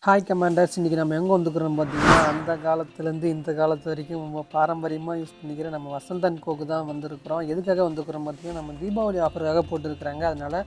Hi commanders, இன்றைக்கி நம்ம எங்கே வந்துக்கிறோம் பார்த்தீங்கன்னா, அந்த காலத்துலேருந்து இந்த காலத்து வரைக்கும் நம்ம பாரம்பரியமாக யூஸ் பண்ணிக்கிற நம்ம வசந்த் அண்ட் கோக்கு தான் வந்திருக்கிறோம். எதுக்காக வந்துக்கிறோம் பார்த்தீங்கன்னா, நம்ம தீபாவளி ஆஃபருக்காக போட்டுருக்குறாங்க. அதனால்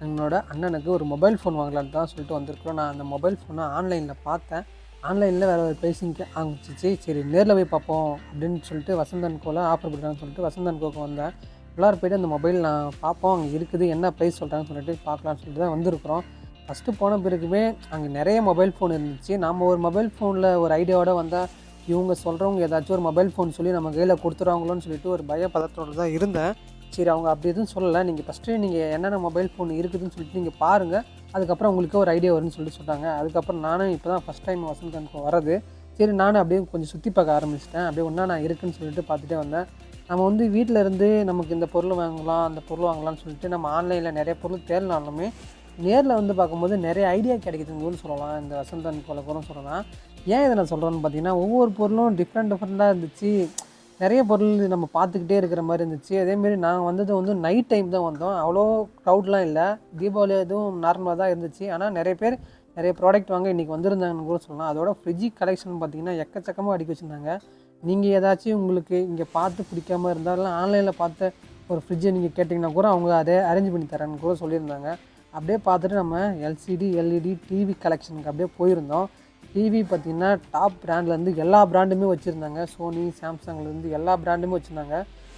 என்னோட அண்ணனுக்கு ஒரு மொபைல் ஃபோன் வாங்கலான்னு தான் சொல்லிட்டு வந்திருக்கிறோம். நான் அந்த மொபைல் ஃபோனை ஆன்லைனில் பார்த்தேன். ஆன்லைனில் வேறு ஒரு ப்ரைஸிங்க்கு ஆரம்பிச்சிச்சு. சரி நேரில் போய் பார்ப்போம் அப்படின்னு சொல்லிட்டு வசந்த் அண்ட் கோவில் ஆஃபர் கொடுக்குறாங்கன்னு சொல்லிட்டு வசந்த் அண்ட் கோக்கு வந்தேன். எல்லோரும் போய்ட்டு அந்த மொபைல் நான் பார்ப்போம், அங்கே இருக்குது, என்ன ப்ரைஸ் சொல்கிறாங்கன்னு சொல்லிட்டு பார்க்கலான்னு சொல்லிட்டு தான் வந்திருக்கிறோம். ஃபஸ்ட்டு போன பிறகுமே அங்கே நிறைய மொபைல் ஃபோன் இருந்துச்சு. நம்ம ஒரு மொபைல் ஃபோனில் ஒரு ஐடியாவோடு வந்தால் இவங்க சொல்கிறவங்க ஏதாச்சும் ஒரு மொபைல் ஃபோன் சொல்லி நம்ம கையில் கொடுத்துருவாங்களோன்னு சொல்லிட்டு ஒரு பதற்றத்தோடு தான் இருந்தேன். சரி, அவங்க அப்படி எதுவும் சொல்லலை. நீங்கள் ஃபஸ்ட்டு நீங்கள் என்னென்ன மொபைல் ஃபோன் இருக்குதுன்னு சொல்லிட்டு நீங்கள் பாருங்கள், அதுக்கப்புறம் உங்களுக்கு ஒரு ஐடியா வரும்னு சொல்லிட்டு சொன்னாங்க. அதுக்கப்புறம் நானும் இப்போ தான் ஃபஸ்ட் டைம் வசந்த் அண்ட் வரது. சரி, நானும் அப்படியே கொஞ்சம் சுற்றி பார்க்க ஆரம்பிச்சிட்டேன். அப்படியே ஒன்றா நான் இருக்குதுன்னு சொல்லிட்டு பார்த்துட்டே வந்தேன். நம்ம வந்து வீட்டில் இருந்து நமக்கு இந்த பொருள் வாங்கலாம், அந்த பொருள் வாங்கலாம்னு சொல்லிட்டு நம்ம ஆன்லைனில் நிறைய பொருள் தேடினாலுமே நேரில் வந்து பார்க்கும்போது நிறைய ஐடியா கிடைக்குதுன்னு சொல்லலாம். இந்த வசந்த் அண்ட் கோல கூட சொல்லலாம். ஏன் இதை நான் சொல்கிறேன்னு பார்த்தீங்கன்னா, ஒவ்வொரு பொருளும் டிஃப்ரெண்ட்டாக இருந்துச்சு. நிறைய பொருள் நம்ம பார்த்துக்கிட்டே இருக்கிற மாதிரி இருந்துச்சு. அதேமாரி நாங்கள் வந்தது வந்து நைட் டைம் தான் வந்தோம். அவ்வளோ க்ரௌட்லாம் இல்லை. தீபாவளி எதுவும் நார்மலாக தான் இருந்துச்சு. ஆனால் நிறைய பேர் நிறைய ப்ராடக்ட் வாங்க இன்றைக்கி வந்திருந்தாங்கன்னு கூட சொல்லலாம். அதோட ஃப்ரிட்ஜ் கலெக்ஷன் பார்த்திங்கன்னா எக்கச்சக்கமாக அடிக்க வச்சுருந்தாங்க. நீங்கள் ஏதாச்சும் உங்களுக்கு இங்கே பார்த்து பிடிக்காமல் இருந்தாலும் ஆன்லைனில் பார்த்த ஒரு ஃப்ரிட்ஜை நீங்கள் கேட்டிங்கன்னா கூட அவங்க அதை அரேஞ்ச் பண்ணி தரேன்னு கூட சொல்லியிருந்தாங்க. அப்படியே பார்த்துட்டு நம்ம எல்சிடி எல்இடி டிவி கலெக்ஷனுக்கு அப்படியே போயிருந்தோம். டிவி பார்த்திங்கன்னா டாப் பிராண்ட்லேருந்து எல்லா பிராண்டுமே வச்சுருந்தாங்க. சோனி, சாம்சங்லேருந்து எல்லா பிராண்டுமே வச்சுருந்தாங்க.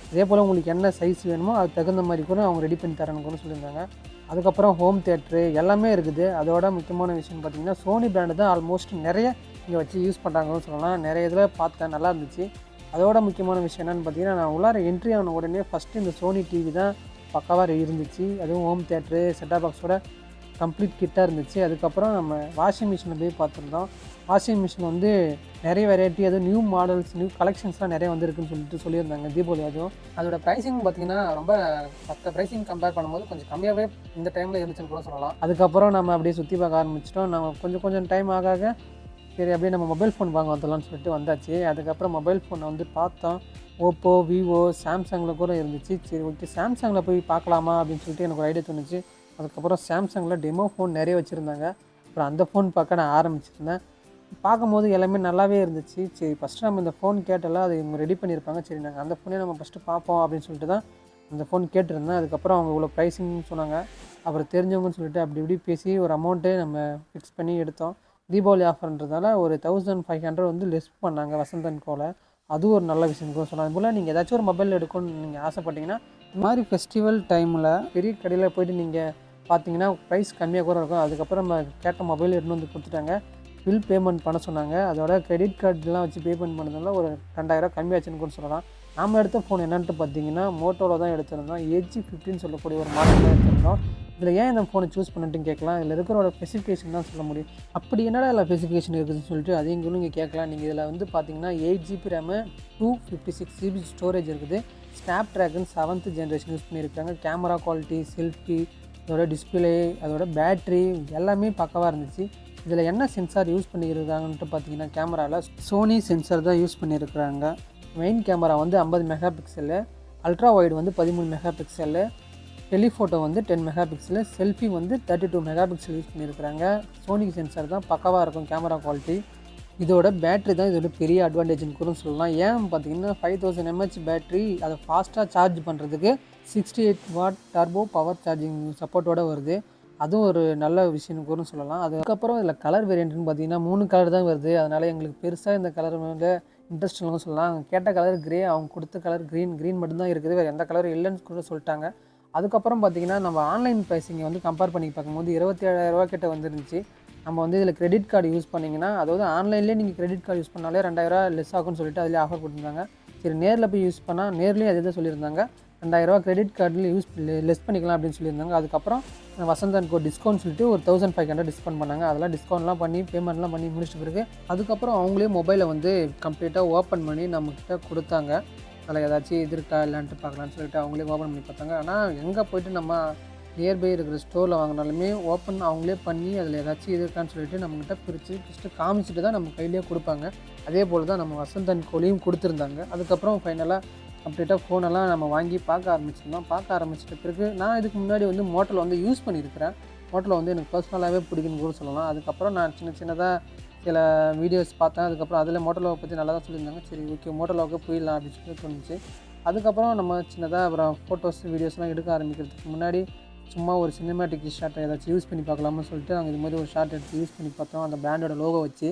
அதே போல் உங்களுக்கு என்ன சைஸ் வேணுமோ அதுக்கு தகுந்த மாதிரி கூட அவங்க ரெடி பண்ணி தரேன்னு கூட சொல்லியிருந்தாங்க. அதுக்கப்புறம் ஹோம் தியேட்ரு எல்லாமே இருக்குது. அதோட முக்கியமான விஷயம் பார்த்திங்கன்னா சோனி பிராண்டு தான் ஆல்மோஸ்ட் நிறைய இங்கே வச்சு யூஸ் பண்ணுறாங்கன்னு சொல்லலாம். நிறைய இதில் பார்த்தேன், நல்லா இருந்துச்சு. அதோட முக்கியமான விஷயம் என்னென்னு பார்த்தீங்கன்னா, நான் உள்ளார என்ட்ரி ஆன உடனே ஃபஸ்ட்டு இந்த சோனி டிவி தான் பக்காவாக இருந்துச்சு. அதுவும் ஹோம் தியேட்ரு செட்டாப் பாக்ஸோட கம்ப்ளீட் கிட்டாக இருந்துச்சு. அதுக்கப்புறம் நம்ம வாஷிங் மிஷினில் போய் பார்த்துருந்தோம். வாஷிங் மிஷின் வந்து நிறைய வெரைட்டி, அதுவும் நியூ மாடல்ஸ், நியூ கலெக்ஷன்ஸ்லாம் நிறைய வந்துருக்குன்னு சொல்லியிருந்தாங்க தீபாவளி. அதுவும் அதோட ப்ரைஸிங் பார்த்திங்கன்னா ரொம்ப மற்ற ப்ரைஸிங் கம்பேர் பண்ணும்போது கொஞ்சம் கம்மியாகவே இந்த டைமில் இருந்துச்சுன்னு கூட சொல்லலாம். அதுக்கப்புறம் நம்ம அப்படியே சுற்றி பார்க்க ஆரம்பிச்சிட்டோம். நம்ம கொஞ்சம் டைம் ஆக சரி அப்படியே நம்ம மொபைல் ஃபோன் வாங்க வந்துடலாம்னு சொல்லிட்டு வந்தாச்சு. அதுக்கப்புறம் மொபைல் ஃபோனை வந்து பார்த்தோம். ஓப்போ, விவோ, சாம்சங்கில் கூட இருந்துச்சு. சரி ஓகே, சாம்சங்கில் போய் பார்க்கலாமா அப்படின்னு சொல்லிட்டு எனக்கு ஒரு ஐடியா தோணுச்சு. அதுக்கப்புறம் சாம்சங்கில் டெமோ ஃபோன் நிறைய வச்சுருந்தாங்க. அப்புறம் அந்த ஃபோன் பார்க்க நான் ஆரம்பிச்சிருந்தேன். பார்க்கும்போது எல்லாமே நல்லாவே இருந்துச்சு. சரி ஃபஸ்ட்டு நம்ம இந்த ஃபோன் கேட்டலாம், அது இவங்க ரெடி பண்ணியிருப்பாங்க. சரி நாங்கள் அந்த ஃபோனே நம்ம ஃபஸ்ட்டு பார்ப்போம் அப்படின்னு சொல்லிட்டு தான் அந்த ஃபோன் கேட்டிருந்தேன். அதுக்கப்புறம் அவங்க இவ்வளோ ப்ரைஸிங்னு சொன்னாங்க. அப்புறம் தெரிஞ்சவங்கன்னு சொல்லிட்டு அப்படி இப்படி பேசி ஒரு அமௌண்ட்டே நம்ம ஃபிக்ஸ் பண்ணி எடுத்தோம். தீபாவளி ஆஃபர்ன்றதால ஒரு 1500 வந்து லெஸ் பண்ணாங்க வசந்த் அண்ட் கோல. அதுவும் ஒரு நல்ல விஷயம் கூட சொல்லலாம். அதுபோல் நீங்கள் ஏதாச்சும் ஒரு மொபைல் எடுக்கணும்னு நீங்கள் ஆசைப்பட்டீங்கன்னா, இந்த மாதிரி ஃபெஸ்டிவல் டைமில் பெரிய கடையில் போய்ட்டு நீங்கள் பார்த்தீங்கன்னா ப்ரைஸ் கம்மியாக கூட இருக்கும். அதுக்கப்புறம் நம்ம கேட்ட மொபைல் எடுத்து வந்து கொடுத்துட்டாங்க. பில் பேமெண்ட் பண்ண சொன்னாங்க. அதோட கிரெடிட் கார்டெலாம் வச்சு பேமெண்ட் பண்ணதுனால ஒரு 2000 கம்மியாச்சுன்னு கூட சொல்லலாம். நாம் எடுத்த ஃபோன் என்னன்ட்டு பார்த்தீங்கன்னா மோட்டோவில் தான் எடுத்திருந்தோம். ஏஜி 15 சொல்லக்கூடிய ஒரு மாடல் தான் எடுத்திருந்தோம். இதில் ஏன் இந்த ஃபோனை சூஸ் பண்ணிட்டுன்னு கேட்கலாம். இதில் இருக்கிறோட ஸ்பெசிஃபிகேஷன் தான் சொல்ல முடியும். அப்படி என்னடா இல்லை ஸ்பெசிஃபிகேஷன் இருக்குதுன்னு சொல்லிட்டு அதையும் நீங்கள் கேட்கலாம். நீங்கள் இதில் வந்து பார்த்தீங்கன்னா 8GB ரேமு, 256GB ஸ்டோரேஜ் இருக்குது. Snap dragon 7th generation use பண்ணியிருக்காங்க. கேமரா குவாலிட்டி, செல்ஃபி, அதோட டிஸ்பிளே, அதோட பேட்ரி எல்லாமே பக்கவாக இருந்துச்சு. இதில் என்ன சென்சார் யூஸ் பண்ணியிருக்காங்கன்ட்டு பார்த்தீங்கன்னா, கேமராவில் சோனி சென்சார் தான் யூஸ் பண்ணியிருக்கிறாங்க. மெயின் கேமரா வந்து 50 மெகா பிக்சலு, அல்ட்ரா வைடு வந்து 13 மெகா பிக்சலு, டெலிஃபோட்டோ வந்து 10 மெகா பிக்சலு, செல்ஃபி வந்து 32 மெகா பிக்சல் யூஸ் பண்ணியிருக்கிறாங்க. சோனி சென்சார் தான் பக்கவாக இருக்கும் கேமரா குவாலிட்டி. இதோட பேட்ரி தான் இதோட பெரிய அட்வான்டேஜ்னு கூட சொல்லலாம். ஏன் பார்த்தீங்கன்னா 5000 mAh பேட்ரி, அதை ஃபாஸ்ட்டாக சார்ஜ் பண்ணுறதுக்கு 68 வாட் டர்போ பவர் சார்ஜிங் சப்போர்ட்டோடு வருது. அதுவும் ஒரு நல்ல விஷயம்னு கூட சொல்லலாம். அதுக்கப்புறம் இதில் கலர் வேரியண்ட்னு பார்த்தீங்கன்னா 3 கலர் தான் வருது. அதனால் எங்களுக்கு பெருசாக இந்த கலர் மேலே இன்ட்ரெஸ்ட் இல்லைன்னு சொல்லலாம். அவங்க கேட்ட கலர் கிரே, அவங்க கொடுத்த கலர் க்ரீன் மட்டும்தான் இருக்குது. வேறு எந்த கலரும் இல்லைன்னு கூட சொல்லிட்டாங்க. அதுக்கப்புறம் பார்த்திங்கன்னா நம்ம ஆன்லைன் ப்ரைஸிங்கை வந்து கம்பேர் பண்ணி பார்க்கும்போது 27,000 கிட்ட வந்துருந்துச்சு. நம்ம வந்து இதில் கிரெடிட் கார்டு யூஸ் பண்ணிங்கன்னா, அதாவது ஆன்லைன்லேயே நீங்கள் கிரெடிட் கார்டு யூஸ் பண்ணாலே 2000 லெஸ் ஆகும்னு சொல்லிட்டு அதிலே ஆஃபர் போட்டிருந்தாங்க. சரி நேரில் போய் யூஸ் பண்ணால் நேர்லேயே அதே தான் சொல்லியிருந்தாங்க. 2000 கிரெடிட் கார்டில் லெஸ் பண்ணிக்கலாம் அப்படின்னு சொல்லியிருந்தாங்க. அதுக்கப்புறம் வசந்த் அண்ட் கோ டிஸ்கவுண்ட் சொல்லிட்டு ஒரு 1500 டிஸ்கவுண்ட் பண்ணாங்க. அதெல்லாம் டிஸ்கவுண்ட்லாம் பண்ணி பேமெண்ட்லாம் பண்ணி முடிச்சிட்ட பிறகு அதுக்கப்புறம் அவங்களே மொபைலை வந்து கம்ப்ளீட்டாக ஓப்பன் பண்ணி நம்மக்கிட்ட கொடுத்தாங்க. அதில் ஏதாச்சும் இது இருக்கா இல்லைன்ட்டு பார்க்கலான்னு சொல்லிட்டு அவங்களே ஓப்பன் பண்ணி பார்த்தாங்க. ஆனால் எங்கே போய்ட்டு நம்ம நியர்பை இருக்கிற ஸ்டோரில் வாங்கினாலுமே ஓப்பன் அவங்களே பண்ணி அதில் ஏதாச்சும் இது இருக்கான்னு சொல்லிட்டு நம்மக்கிட்ட பிரித்து ஃபஸ்ட்டு காமிச்சிட்டு தான் நம்ம கையிலேயே கொடுப்பாங்க. அதே போல் தான் நம்ம வசந்த் அண்ட் கோலையும் கொடுத்துருந்தாங்க. அதுக்கப்புறம் ஃபைனலாக கம்ப்ளீட்டாக ஃபோனெல்லாம் நம்ம வாங்கி பார்க்க ஆரம்பிச்சிருந்தோம். பார்க்க ஆரம்பிச்சிட்ட பிறகு நான் இதுக்கு முன்னாடி வந்து மோட்டரில் வந்து யூஸ் பண்ணியிருக்கிறேன். மோட்டோவில் வந்து எனக்கு பர்சனலாகவே பிடிக்குன்னு கூட சொல்லலாம். அதுக்கப்புறம் நான் சின்னதாக சில வீடியோஸ் பார்த்தேன். அதுக்கப்புறம் அதில் மோட்டோலோவை பற்றி நல்லா தான் சொல்லியிருந்தாங்க. சரி ஓகே மோட்டோலோவுக்கு போயிடலாம் அப்படின்னு சொல்லி தோணுச்சு. அதுக்கப்புறம் நம்ம சின்னதாக அப்புறம் ஃபோட்டோஸ் வீடியோஸ்லாம் எடுக்க ஆரம்பிக்கிறதுக்கு முன்னாடி சும்மா ஒரு சினிமேட்டிக் ஷாட் ஏதாச்சும் யூஸ் பண்ணி பார்க்கலாம்னு சொல்லிட்டு நாங்கள் இது மாதிரி ஒரு ஷாட் எடுத்து யூஸ் பண்ணி பார்த்தோம். அந்த பிராண்டோட லோகோ வச்சு.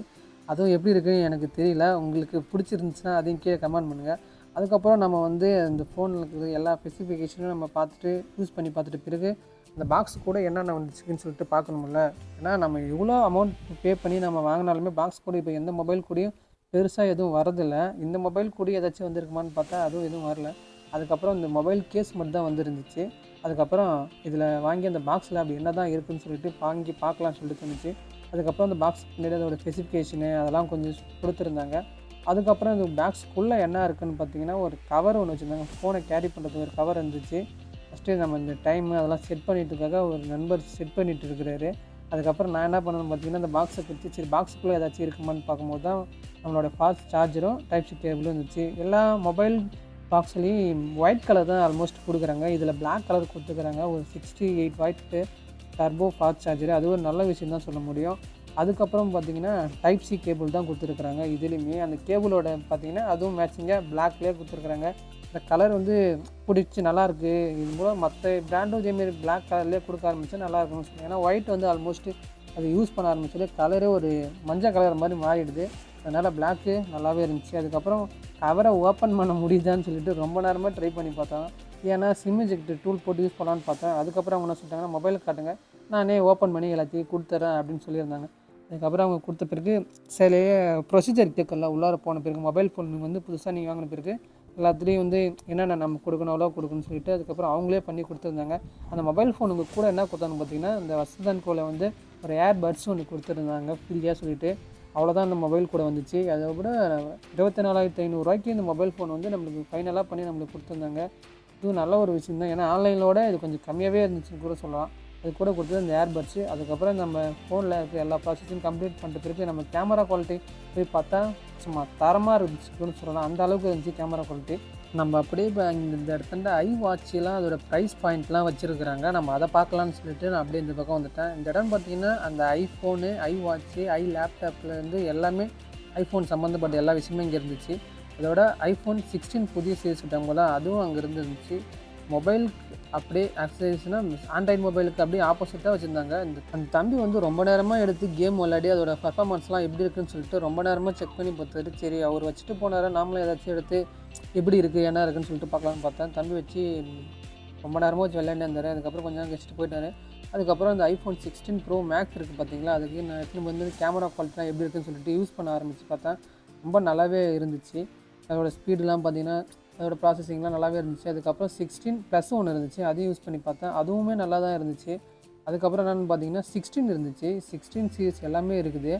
அதுவும் எப்படி இருக்குன்னு எனக்கு தெரியல. உங்களுக்கு பிடிச்சிருந்துச்சுன்னா அதையும் கீழே கமெண்ட் பண்ணுங்கள். அதுக்கப்புறம் நம்ம வந்து அந்த ஃபோனில் இருக்கிற எல்லா ஸ்பெசிஃபிகேஷனும் நம்ம பார்த்துட்டு யூஸ் பண்ணி பார்த்துட்டு பிறகு அந்த பாக்ஸ் கூட என்னென்ன வந்துச்சுன்னு சொல்லிட்டு பார்க்கணும்ல. ஏன்னா நம்ம எவ்வளோ அமௌண்ட் பே பண்ணி நம்ம வாங்கினாலுமே பாக்ஸ் கூட இப்போ எந்த மொபைல் கூடயும் பெருசாக எதுவும் வரதில்லை. இந்த மொபைல் கூட ஏதாச்சும் வந்திருக்குமான்னு பார்த்தா அதுவும் எதுவும் வரல. அதுக்கப்புறம் இந்த மொபைல் கேஸ் மட்டும் தான் வந்துருந்துச்சு. அதுக்கப்புறம் இதில் வாங்கி அந்த பாக்ஸில் அப்படி என்ன தான் இருக்குதுன்னு சொல்லிட்டு வாங்கி பார்க்கலான்னு சொல்லிட்டு தோணுச்சு. அதுக்கப்புறம் அந்த பாக்ஸ் பின்னாடி அதோட ஸ்பெசிஃபிகேஷனு அதெல்லாம் கொஞ்சம் கொடுத்துருந்தாங்க. அதுக்கப்புறம் இந்த பாக்ஸ்க்குள்ளே என்ன இருக்குதுன்னு பார்த்தீங்கன்னா ஒரு கவர் ஒன்று வச்சுருந்தாங்க. ஃபோனை கேரி பண்ணுறதுக்கு ஒரு கவர் இருந்துச்சு. ஃபஸ்ட்டு நம்ம இந்த டைமு அதெல்லாம் செட் பண்ணிட்டுருக்காக ஒரு நண்பர் செட் பண்ணிகிட்டு இருக்கிறாரு. அதுக்கப்புறம் நான் என்ன பண்ணணும்னு பார்த்தீங்கன்னா அந்த பாக்ஸை பிடிச்சி சரி பாக்ஸுக்குள்ளே ஏதாச்சும் இருக்குமான்னு பார்க்கும்போது தான் நம்மளோட ஃபாஸ்ட் சார்ஜரும் டைப் சி கேபிளும் இருந்துச்சு. எல்லா மொபைல் பாக்ஸ்லேயும் ஒயிட் கலர் தான் ஆல்மோஸ்ட் கொடுக்குறாங்க. இதில் பிளாக் கலர் கொடுத்துக்கிறாங்க. ஒரு 68 வாட் டர்போ ஃபாஸ்ட் சார்ஜர், அது ஒரு நல்ல விஷயம் தான் சொல்ல முடியும். அதுக்கப்புறம் பார்த்திங்கன்னா டைப் சி கேபிள் தான் கொடுத்துருக்குறாங்க. இதுலேயுமே அந்த கேபிளோட பார்த்திங்கன்னா அதுவும் மேட்சிங்காக பிளாக்லேயே கொடுத்துருக்குறாங்க. இந்த கலர் வந்து பிடிச்சி நல்லாயிருக்கு. இது மூலம் மற்ற பிராண்டும் இதேமாரி பிளாக் கலர்லேயே கொடுக்க ஆரம்பித்தா நல்லாயிருக்குன்னு சொல்லுவாங்க. ஏன்னா ஒயிட் வந்து ஆல்மோஸ்ட்டு அது யூஸ் பண்ண ஆரம்பிச்சது கலரே ஒரு மஞ்சள் கலர் மாதிரி மாறிடுது. அதனால் பிளாக்கு நல்லாவே இருந்துச்சு. அதுக்கப்புறம் கவரை ஓப்பன் பண்ண முடியுதான்னு சொல்லிட்டு ரொம்ப நேரமாக ட்ரை பண்ணி பார்த்தோம். ஏன்னா சிம் எஜெக்ட் டூல் போட்டு யூஸ் பண்ணலான்னு பார்த்தேன். அதுக்கப்புறம் அவங்க என்ன சொல்லிட்டாங்கன்னா மொபைல் காட்டுங்க, நானே ஓப்பன் பண்ணி எல்லாத்தையும் கொடுத்துட்றேன் அப்படின்னு சொல்லியிருந்தாங்க. அதுக்கப்புறம் அவங்க கொடுத்த பிறகு சில ப்ரொசீஜர் கேட்கல. உள்ளார போன பிறகு மொபைல் ஃபோன் வந்து புதுசாக நீங்கள் வாங்கின பிறகு எல்லாத்துலேயும் வந்து என்னென்ன நம்ம கொடுக்கணும் அவ்வளோ கொடுக்கணும்னு சொல்லிட்டு அதுக்கப்புறம் அவங்களே பண்ணி கொடுத்துருந்தாங்க. அந்த மொபைல் ஃபோனுக்கு கூட என்ன கொடுத்தாங்க பார்த்தீங்கன்னா இந்த வசந்த் கோவில் வந்து ஒரு ஏர் பட்ஸ் ஒன்று கொடுத்துருந்தாங்க ஃப்ரீயாக சொல்லிட்டு. அவ்வளோதான் அந்த மொபைல் கூட வந்துச்சு. அதை விட 24,500 இந்த மொபைல் ஃபோன் வந்து நம்மளுக்கு ஃபைனலாக பண்ணி நம்மளுக்கு கொடுத்துருந்தாங்க. இதுவும் நல்ல ஒரு விஷயம் தான். ஏன்னா ஆன்லைனோட இது கொஞ்சம் கம்மியாகவே இருந்துச்சுன்னு கூட சொல்லலாம். அது கூட கொடுத்தது இந்த ஏர்பட்ஸு. அதுக்கப்புறம் நம்ம ஃபோனில் இருக்கிற எல்லா ப்ராசஸையும் கம்ப்ளீட் பண்ணிட்டு பிறகு நம்ம கேமரா குவாலிட்டி போய் பார்த்தா சும்மா தரமாக இருந்துச்சுன்னு சொல்லலாம். அந்த அளவுக்கு இருந்துச்சு கேமரா குவாலிட்டி. நம்ம அப்படியே இப்போ இந்த இடத்துல ஐ வாட்செலாம் அதோட ப்ரைஸ் பாயிண்ட்லாம் வச்சுருக்குறாங்க. நம்ம அதை பார்க்கலான்னு சொல்லிட்டு நான் அப்படியே இந்த பக்கம் வந்துட்டேன். இந்த இடம் பார்த்திங்கன்னா அந்த ஐஃபோனு, ஐ வாட்ச்சு, ஐ லேப்டாப்லேருந்து எல்லாமே ஐஃபோன் சம்மந்தப்பட்ட எல்லா விஷயமும் இங்கே இருந்துச்சு. அதோட iPhone 16 புதிய சீரிஸ் விட்டாங்களா அதுவும் அங்கே இருந்துச்சு. மொபைலுக்கு அப்படியே ஆக்சசரிஸ்னால் ஆண்ட்ராய்டு மொபைலுக்கு அப்படியே ஆப்போசிட்டாக வச்சுருந்தாங்க. அந்த தம்பி வந்து ரொம்ப நேரமாக எடுத்து கேம் விளையாடி அதோட பர்ஃபார்மன்ஸ்லாம் எப்படி இருக்குதுன்னு சொல்லிட்டு ரொம்ப நேரமாக செக் பண்ணி பார்த்தாரு. சரி அவர் வச்சுட்டு போனார், நாமளும் ஏதாச்சும் எடுத்து எப்படி இருக்குது என்ன இருக்குதுன்னு சொல்லிட்டு பார்க்கலான்னு பார்த்தேன். தம்பி வச்சு ரொம்ப நேரமாக வச்சு விளையாண்டே இருந்தார். அதுக்கப்புறம் கொஞ்சம் நேரம் கழிச்சிட்டு போயிட்டார். அதுக்கப்புறம் அந்த iPhone 16 Pro Max இருக்குது பார்த்தீங்களா, அதுக்கு நான் எடுத்துன்னு வந்து கேமரா குவாலிட்டிலாம் எப்படி இருக்குதுன்னு சொல்லிட்டு யூஸ் பண்ண ஆரம்பித்து பார்த்தேன். ரொம்ப நல்லாவே இருந்துச்சு. அதோடய ஸ்பீடுலாம் பார்த்திங்கன்னா அதோடய ப்ராசஸிங்லாம் நல்லாவே இருந்துச்சு. அதுக்கப்புறம் 16+ ஒன்று இருந்துச்சு, அதையும் யூஸ் பண்ணி பார்த்தேன். அதுவுமே நல்லா தான் இருந்துச்சு. அதுக்கப்புறம் என்னென்னு பார்த்தீங்கன்னா 16 இருந்துச்சு. 16 சீரிஸ் எல்லாமே இருக்குது.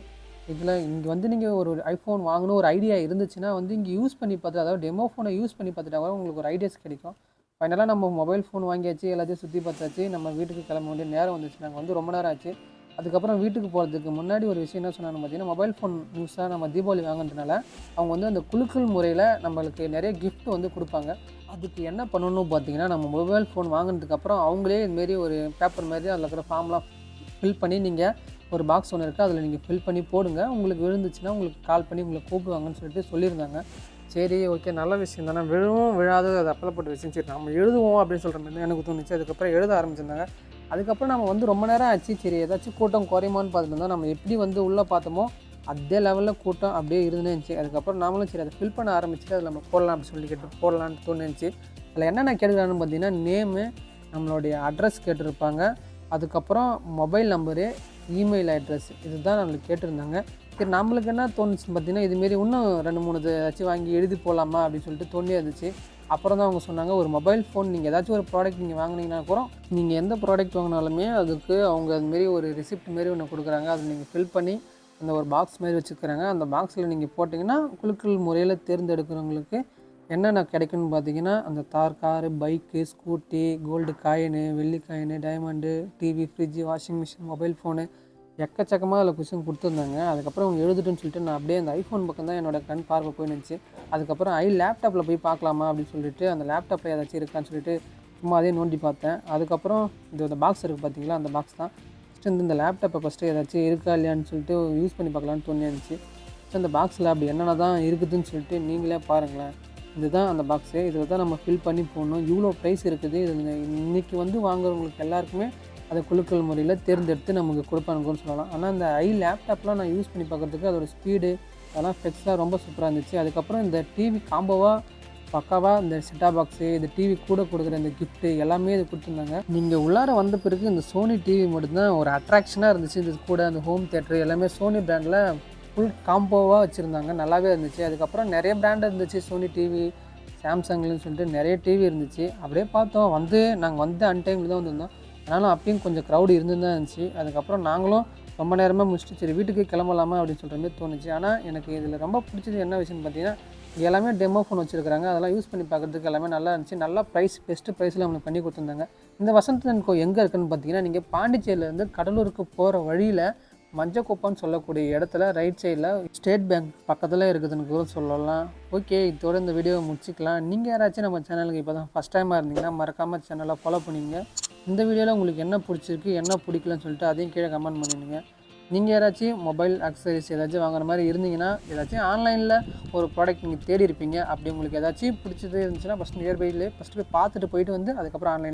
இதில் இங்கே வந்து நீங்கள் ஒரு ஐஃபோன் வாங்கணும் ஒரு ஐடியா இருந்துச்சுன்னா வந்து இங்கே யூஸ் பண்ணி பார்த்து அதாவது டெமோ ஃபோனை யூஸ் பண்ணி பார்த்துட்டா கூட உங்களுக்கு ஒரு ஐடியாஸ் கிடைக்கும். ஃபைனலாக நம்ம மொபைல் ஃபோன் வாங்கியாச்சு, எல்லாத்தையும் சுற்றி பார்த்தாச்சு, நம்ம வீட்டுக்கு கிளம்ப வேண்டிய நேரம் வந்துச்சு. நாங்கள் வந்து ரொம்ப நேரம் ஆச்சு. அதுக்கப்புறம் வீட்டுக்கு போகிறதுக்கு முன்னாடி ஒரு விஷயம் என்ன சொன்னான்னு பார்த்தீங்கன்னா மொபைல் ஃபோன் நியூஸாக நம்ம தீபாவளி வாங்கினதுனால அவங்க வந்து அந்த குலுக்கல் முறையில் நம்மளுக்கு நிறைய கிஃப்ட் வந்து கொடுப்பாங்க. அதுக்கு என்ன பண்ணணும்னு பார்த்தீங்கன்னா நம்ம மொபைல் ஃபோன் வாங்கினதுக்கப்புறம் அவங்களே இதுமாரி ஒரு பேப்பர் மாதிரி அதில் இருக்கிற ஃபார்ம்லாம் ஃபில் பண்ணி நீங்கள் ஒரு பாக்ஸ் ஒன்று இருக்குது அதில் நீங்கள் ஃபில் பண்ணி போடுங்க, உங்களுக்கு விழுந்துச்சுன்னா உங்களுக்கு கால் பண்ணி உங்களை கூப்பிடுவாங்கன்னு சொல்லிட்டு சொல்லியிருந்தாங்க. சரி ஓகே நல்ல விஷயம் தானே, விழுவும் விழாது அது அப்பலப்பட்ட விஷயம். சரி நம்ம எழுதுவோம் அப்படின்னு சொல்கிற மாதிரி எனக்கு தோணுச்சு. அதுக்கப்புறம் எழுத ஆரம்பிச்சிருந்தாங்க. அதுக்கப்புறம் நம்ம வந்து ரொம்ப நேரம் ஆச்சு. சரி ஏதாச்சும் கூட்டம் குறையுமான்னு பார்த்துட்டு இருந்தோம். நம்ம எப்படி வந்து உள்ளே பார்த்தோமோ அதே லெவலில் கூட்டம் அப்படியே இருந்துன்னு இருந்துச்சு. அதுக்கப்புறம் நாமளும் சரி அதை ஃபில் பண்ண ஆரம்பிச்சுட்டு அதில் நம்ம போடலாம் அப்படின்னு சொல்லி போடலான்னு தோணுச்சு. அதில் என்னென்ன கேட்டுக்கிறான்னு பார்த்தீங்கன்னா நேமு, நம்மளுடைய அட்ரஸ் கேட்டிருப்பாங்க, அதுக்கப்புறம் மொபைல் நம்பரு, இமெயில் அட்ரஸ், இதுதான் நம்மளுக்கு கேட்டிருந்தாங்க. சரி நம்மளுக்கு என்ன தோணுச்சுன்னு பார்த்தீங்கன்னா இதுமாரி இன்னும் 2-3 ஏதாச்சும் வாங்கி எழுதி போகலாமா அப்படின்னு சொல்லிட்டு தோணி இருந்துச்சு. அப்புறம் தான் அவங்க சொன்னாங்க ஒரு மொபைல் ஃபோன் நீங்கள் ஏதாச்சும் ஒரு ப்ராடக்ட் நீங்கள் வாங்கினீங்கன்னா கூட நீங்கள் எந்த ப்ராடக்ட் வாங்கினாலுமே அதுக்கு அவங்க அதுமாரி ஒரு ரிசிப்ட் மாரி ஒன்று கொடுக்குறாங்க. அதை நீங்கள் ஃபில் பண்ணி அந்த ஒரு பாக்ஸ் மாரி வச்சுக்கிறாங்க. அந்த பாக்ஸில் நீங்கள் போட்டிங்கன்னா குலுக்கல் முறையில் தேர்ந்தெடுக்கிறவங்களுக்கு என்னென்ன கிடைக்குன்னு பார்த்தீங்கன்னா அந்த car, bike, scooty, gold coin, வெள்ளி coin, diamond, TV, fridge, washing machine, mobile phone எக்கச்சக்கமாக அதில் கொஸ்டின் கொடுத்துருந்தாங்க. அதுக்கப்புறம் அவங்க எழுதுட்டுன்னு சொல்லிட்டு நான் அப்படியே அந்த ஐஃபோன் பக்கம் தான் என்னோடய கண் பார்வை போயிடுச்சு. அதுக்கப்புறம் லேப்டாப்பில் போய் பார்க்கலாமா அப்படின்னு சொல்லிட்டு அந்த லேப்டாப்பில் ஏதாச்சும் இருக்கான்னு சொல்லிட்டு சும்மா அதே நோண்டி பார்த்தேன். அதுக்கப்புறம் இந்த பாக்ஸ் இருக்குது பார்த்தீங்களா, அந்த பாக்ஸ் தான் ஃபஸ்ட்டு இந்த லேப்டாப்பை ஃபஸ்ட்டு ஏதாச்சும் இருக்கா இல்லையான்னு சொல்லிட்டு யூஸ் பண்ணி பார்க்கலான்னு தோணிருந்துச்சு. ஸோ அந்த பாக்ஸில் அப்படி என்னென்ன தான் இருக்குதுன்னு சொல்லிட்டு நீங்களே பாருங்களேன். இதுதான் அந்த பாக்ஸு. இதில் தான் நம்ம ஃபில் பண்ணி போடணும். இவ்வளோ ப்ரைஸ் இருக்குது. இது இன்றைக்கி வந்து வாங்குறவங்களுக்கு எல்லாருக்குமே அதை குலுக்கல் முறையில் தேர்ந்தெடுத்து நமக்கு கொடுப்பானுங்கன்னு சொல்லலாம். ஆனால் இந்த லேப்டாப்லாம் நான் யூஸ் பண்ணி பார்க்குறதுக்கு அதோடய ஸ்பீடு அதெல்லாம் ஃப்ளெக்ஸ்லாம் ரொம்ப சூப்பராக இருந்துச்சு. அதுக்கப்புறம் இந்த டிவி காம்போவாக பக்காவாக இந்த செட்டா பாக்ஸு, இந்த டிவி கூட கொடுக்குற இந்த கிஃப்ட்டு எல்லாமே இது கொடுத்துருந்தாங்க. நீங்கள் உள்ளார வந்த பிறகு இந்த சோனி டிவி மட்டும்தான் ஒரு அட்ராக்ஷனாக இருந்துச்சு. இது கூட அந்த ஹோம் தியேட்டர் எல்லாமே சோனி பிராண்டில் ஃபுல் காம்போவாக வச்சுருந்தாங்க. நல்லாவே இருந்துச்சு. அதுக்கப்புறம் நிறைய பிராண்ட் இருந்துச்சு. சோனி டிவி, சாம்சங்லன்னு சொல்லிட்டு நிறைய டிவி இருந்துச்சு. அப்படியே பார்த்தோம். நாங்கள் வந்து அன்டைமில் தான் வந்திருந்தோம். ஆனாலும் அப்பயும் கொஞ்சம் க்ரௌடு இருந்து தான் இருந்துச்சு. அதுக்கப்புறம் நாங்களும் ரொம்ப நேரமாக முடிச்சுட்டு சரி வீட்டுக்கு கிளம்பலாமா அப்படின்னு சொல்கிற மாதிரி தோணுச்சு. ஆனால் எனக்கு இதில் ரொம்ப பிடிச்சது என்ன விஷயம்னு பார்த்தீங்கன்னா, எல்லாமே டெமோ ஃபோன் வச்சுருக்காங்க. அதெல்லாம் யூஸ் பண்ணி பார்க்குறதுக்கு எல்லாமே நல்லா இருந்துச்சு. நல்லா ப்ரைஸ் பெஸ்ட்டு ப்ரைஸில் நம்மளுக்கு பண்ணி கொடுத்துருந்தாங்க. இந்த வசந்த் அண்ட் கோ எங்கே இருக்குதுன்னு பார்த்தீங்கன்னா, நீங்கள் பாண்டிச்சேரியிலேருந்து கடலூருக்கு போகிற வழியில் மஞ்சக்குப்பம்னு சொல்லக்கூடிய இடத்துல ரைட் சைடில் ஸ்டேட் பேங்க் பக்கத்தில் இருக்குதுன்னு கூட சொல்லலாம். ஓகே, இதோட இந்த வீடியோவை முடிச்சிக்கலாம். நீங்கள் யாராச்சும் நம்ம சேனலுக்கு இப்போ தான் ஃபஸ்ட் டைமாக இருந்தீங்கன்னா மறக்காமல் சேனலை ஃபாலோ பண்ணிங்க. இந்த வீடியோவில் உங்களுக்கு என்ன பிடிச்சிருக்கு என்ன பிடிக்கலன்னு சொல்லிட்டு அதையும் கீழே கமெண்ட் பண்ணிடுங்க. நீங்கள் யாராச்சும் மொபைல் அக்சசரிஸ் ஏதாச்சும் வாங்குற மாதிரி இருந்தீங்கன்னா, ஏதாச்சும் ஆன்லைனில் ஒரு ப்ராடக்ட் நீங்கள் தேடி இருப்பீங்க. அப்படி உங்களுக்கு ஏதாச்சும் பிடிச்சது இருந்துச்சுன்னா ஃபஸ்ட் நியர்பைலே ஃபஸ்ட்டு போய் பார்த்துட்டு போயிட்டு வந்து அதுக்கப்புறம் ஆன்லைன்